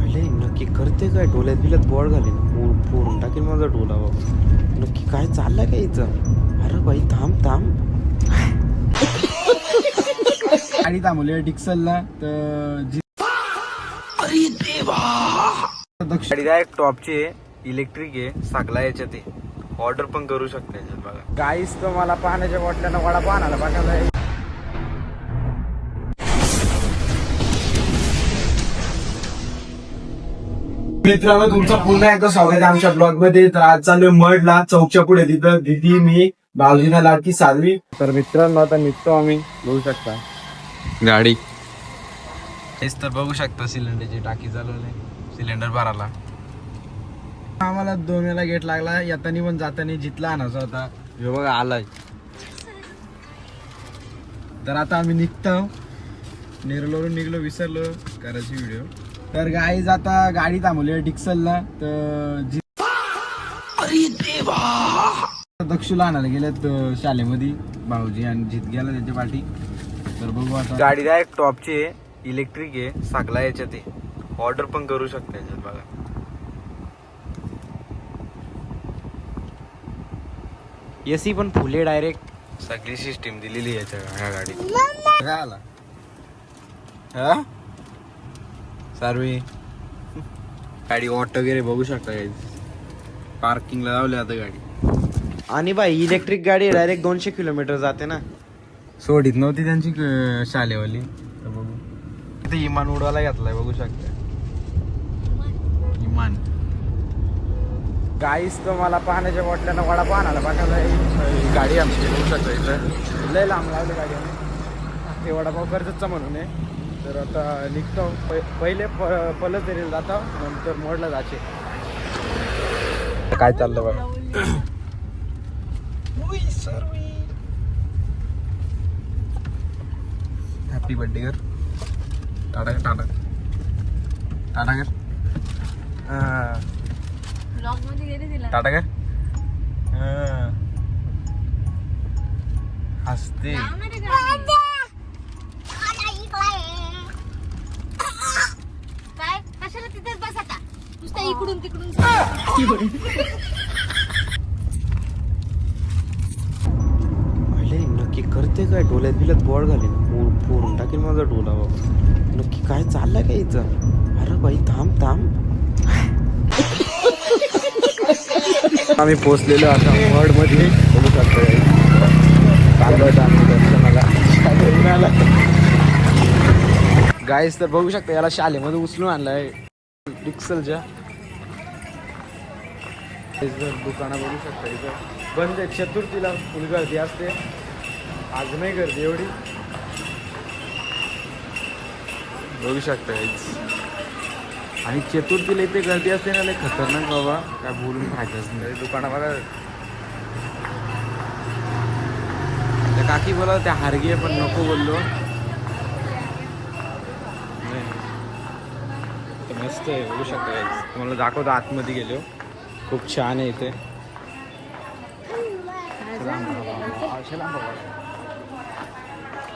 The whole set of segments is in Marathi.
अरे नक्की करते काय? डोल्यात बिल्यात बॉल घालीन, फोडून टाकेल माझा डोला बाबा. नक्की काय चाललंय काय इथं? अरे बाई थांब थांब. गाडी थांबवली डिक्सलला तर अरे देवा. गाडी डायरेक्ट टॉपची आहे, इलेक्ट्रिक आहे, सगळा याच्यात आहे. ऑर्डर पण करू शकते याच्यात बघा. गाईस तो मला पाण्याच्या बॉटल्यानं वडापाव आणायला पाठवलाय. मित्रांनो तुमचं पुन्हा एकदा स्वागत आहे आमच्या ब्लॉग मध्ये. तर आज चालू मडला चौकच्या पुढे, तिथं दिदी मी भाऊजीना लाडकी साध्वी. तर मित्रांनो आता निघतो आम्ही, बघू शकता गाडी. हेच तर बघू शकता, सिलेंडरची टाकी चालवली, सिलेंडर भराला. आम्हाला 2 वेळा गेट लागला, येतानी पण जातानी जिथला आणायचा होता. हे बघा आलाय. तर आता आम्ही निघतो, नेरळवरून निघलो, विसरलो करायची व्हिडिओ. तर गाईज आता गाडी थांबवली डिक्सलला तर अरे देवा. दक्षूला आणायला गेल्यात शाळेमध्ये भाऊजी, आणि जित गेला त्यांच्या पाठी. तर बघू आता. गाडी डायरेक्ट टॉपची आहे, इलेक्ट्रिक आहे, सगळा याच्यात आहे. ऑर्डर पण करू शकते याच्यात बघा. एसी पण फुले, डायरेक्ट सगळी सिस्टीम दिलेली याच्या ह्या गाडीत. काय आला हा सार्वी गाडी ऑटो वगैरे बघू शकता. पार्किंगला लावली आता गाडी. आणि बाई इलेक्ट्रिक गाडी डायरेक्ट 200 किलोमीटर जाते ना. सोडीत नव्हती त्यांची शालेवाली. तर बघू इथे इमान उडवायला घेतलाय, बघू शकता इमान. गाईस तो मला पाण्याच्या बॉटल्यानं वडापाव आणायला पाठवलाय. गाडी आमची बघू शकता इथं. लय लांब लावली गाडी आम्ही, ते वडापाव कर्जतचा म्हणून आहे. तर आता निघतो, पहिले पलस तरी जातो, नंतर मोडला जायचे. काय चाललं बघा. हॅपी बर्थडे कर. टाटा कर, टाटा टाटा कर, टाटा कर. हसते. काय कशाला तिथेच बस आता, नुसतं इकडून तिकडून. अरे नक्की करते काय? डोल्यात बिल्यात बॉल घालीन, फोडून टाकेल माझा डोला बाबा. नक्की काय चाललंय काय इथं? अरे बाई थांब थांब. आम्ही पोहोचलेलो आता मड मध्ये, बघू शकतो. गाईस तर बघू शकता, याला शाळेमध्ये उचलून आणलाय डिक्सलच्या. दुकानं बघू शकता इथं बंद आहे. चतुर्थीला फुल गर्दी असते, आज नाही गर्दी एवढी, बघू शकता. आणि चतुर्थीला इथे गर्दी असते ना, लय खतरनाक बाबा, काय बोलून खायचंच नाही. दुकाना बघा, त्या काकी बोला त्या हारगी आहे, पण नको बोललो. मस्त आहे, बघू शकता. तुम्हाला दाखवतो, आतमध्ये गेलो, खूप छान आहे इथे.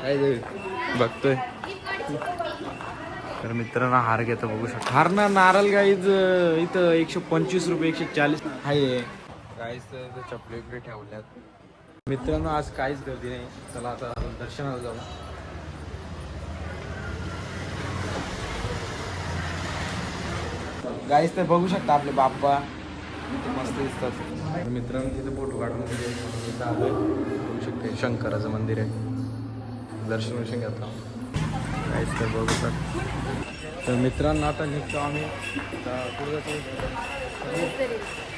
काय बघतोय. तर मित्रांनो हार घेतो, बघू शकता. हार ना, नारळ गाईज इथं 125 रुपये, 140 आहे. गाईस तर चपले वगैरे ठेवल्यात. मित्रांनो आज काहीच गर्दी नाही. चला आता दर्शनाला जाऊ. गाईस तर बघू शकता, आपले बाप्पा मस्त दिसतात. मित्रांनो तिथे फोटो काढून बघू शकते, शंकराचं मंदिर आहे, दर्शन घेतलं. गाईस तर बघू शकता. तर मित्रांनो आता निघतो आम्ही.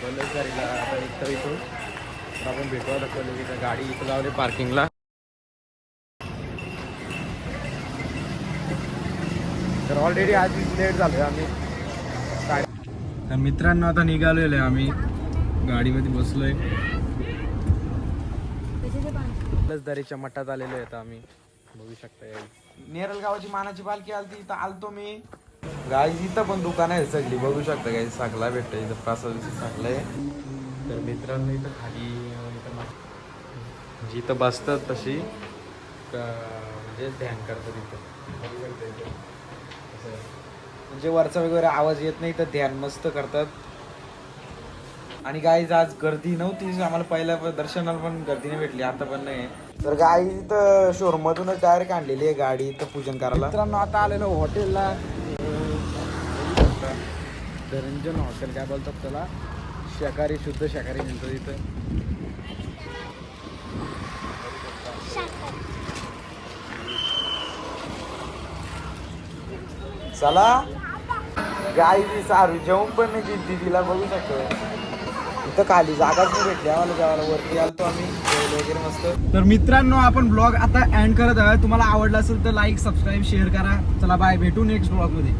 बल्लेसरीला आता निघतो इथून. तर आपण भेटू आता कॉलेजला. गाडी इथं लावली पार्किंगला. तर ऑलरेडी आज लेट झालो आहे आम्ही. तर मित्रांनो आता निघालेलो आहे आम्ही, गाडीमध्ये बसलोय. दरीच्या मठात आलेलो आहे आता आम्ही, बघू शकता. नेरळ गावाची मानाची पालखी आलती, इथं आलतो मी. गाईज इथं पण दुकान आहे सगळी, बघू शकता. गाई साखला भेटतं इथं, प्रसादाची साखला आहे. तर मित्रांनो इथं खाली जिथं बसतात तशी म्हणजे ध्यान करतात इथं, बघू शकता. इथं म्हणजे वरचा वगैरे आवाज येत नाही तर ध्यान मस्त करतात. आणि गाईज आज गर्दी नव्हतीच, आम्हाला पहिल्या दर्शनाला पण गर्दी नाही भेटली, आता पण नाही. तर गाई तर शोरूम मधूनच डायरेक्ट आणलेली आहे गाडी इथं पूजन करायला. मित्रांनो आता आलेलो हॉटेलला, धनंजन हॉटेल काय बोलतात त्याला, शाकाहारी शुद्ध शाकाहारी म्हणतो इथं. चला गाई सारू जेवण पण नाही दिली तिला, बघू शकतो. इथं खाली जागाच नाही भेटली आम्हाला जेवायला, वरती आलतो आम्ही जेवलो वगैरे मस्त. तर मित्रांनो आपण ब्लॉग आता एंड करत आहे. तुम्हाला आवडला असेल तर लाईक सबस्क्राईब शेअर करा. चला बाय, भेटू नेक्स्ट ब्लॉग मध्ये.